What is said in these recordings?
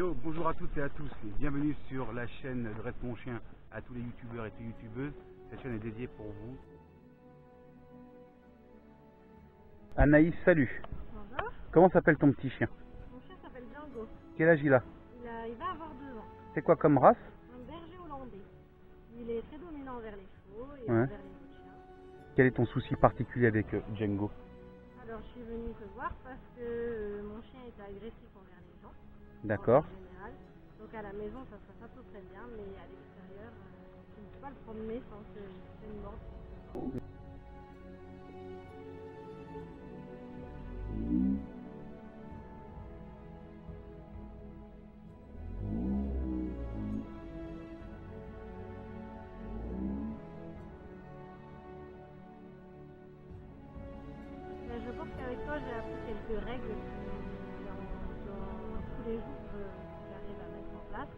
Yo, bonjour à toutes et à tous, et bienvenue sur la chaîne Dresse mon chien à tous les youtubeurs et toutes les youtubeuses. Cette chaîne est dédiée pour vous. Anaïs, salut. Bonjour. Comment s'appelle ton petit chien? Mon chien s'appelle Django. Quel âge il a? Il va avoir 2 ans. C'est quoi comme race? Un berger hollandais. Il est très dominant envers les chevaux et Ouais. envers les autres chiens. Quel est ton souci particulier avec Django? Alors je suis venue te voir parce que mon chien était agressif envers les gens. D'accord. En général. Donc à la maison ça se passe à peu près bien, mais à l'extérieur, je ne peux pas le promener sans que je fasse une morde. Je pense qu'avec toi j'ai appris quelques règles dans tous les jours que j'arrive à mettre en place.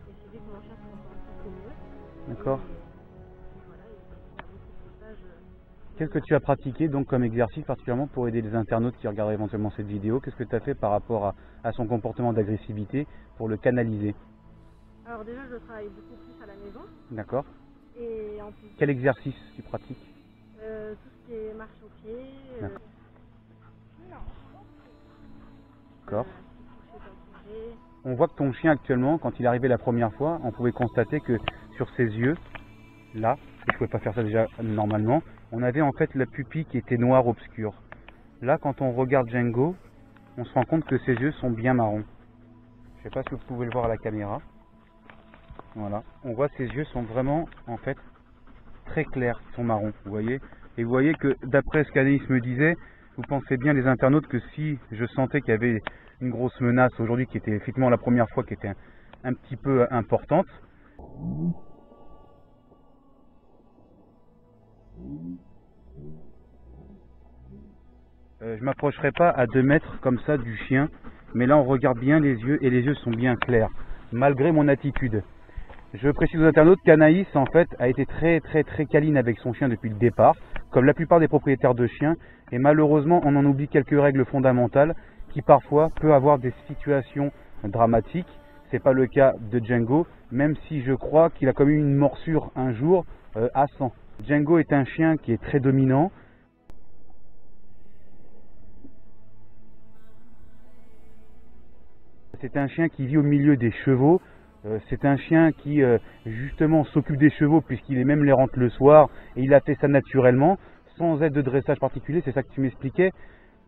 Et c'est dès que mon chien se comporte un peu mieux. D'accord. Et voilà, il y a beaucoup de passages. Qu'est-ce que tu as pratiqué donc comme exercice particulièrement pour aider les internautes qui regardent éventuellement cette vidéo? Qu'est-ce que tu as fait par rapport à son comportement d'agressivité pour le canaliser? Alors déjà je travaille beaucoup plus à la maison. D'accord. Et en plus Quel exercice tu pratiques? tout ce qui est marche au pied. D'accord. Toucher. On voit que ton chien actuellement, quand il est arrivé la première fois, on pouvait constater que sur ses yeux, là, je ne pouvais pas faire ça déjà normalement, on avait en fait la pupille qui était noire obscure. Là, quand on regarde Django, on se rend compte que ses yeux sont bien marrons. Je ne sais pas si vous pouvez le voir à la caméra. Voilà, on voit que ses yeux sont vraiment en fait très clairs, ils sont marrons, vous voyez. Et vous voyez que d'après ce qu'Anaïs me disait, vous pensez bien les internautes que si je sentais qu'il y avait une grosse menace aujourd'hui qui était effectivement la première fois qui était un petit peu importante. Je m'approcherai pas à 2 mètres comme ça du chien, mais là on regarde bien les yeux et les yeux sont bien clairs, malgré mon attitude. Je précise aux internautes qu'Anaïs en fait a été très câline avec son chien depuis le départ, comme la plupart des propriétaires de chiens, et malheureusement on en oublie quelques règles fondamentales qui parfois peut avoir des situations dramatiques. C'est pas le cas de Django, même si je crois qu'il a commis une morsure un jour à 100. Django est un chien qui est très dominant. C'est un chien qui vit au milieu des chevaux. C'est un chien qui justement s'occupe des chevaux puisqu'il est même les rentre le soir et il a fait ça naturellement, sans aide de dressage particulier, c'est ça que tu m'expliquais.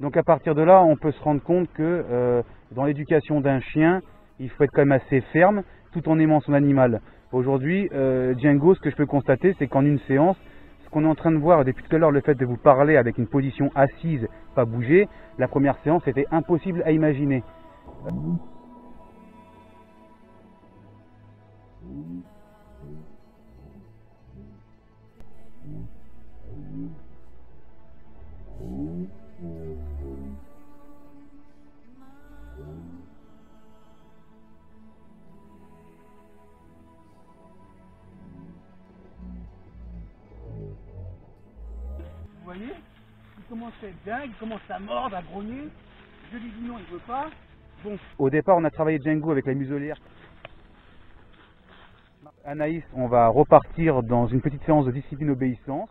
Donc à partir de là, on peut se rendre compte que dans l'éducation d'un chien, il faut être quand même assez ferme tout en aimant son animal. Aujourd'hui, Django, ce que je peux constater, c'est qu'en une séance, ce qu'on est en train de voir depuis tout à l'heure, le fait de vous parler avec une position assise, pas bouger, la première séance était impossible à imaginer. Vous voyez, il commence à être dingue, il commence à mordre, à grogner. Je lui dis non, il veut pas. Bon. Au départ, on a travaillé Django avec la muselière. Anaïs, on va repartir dans une petite séance de discipline-obéissance.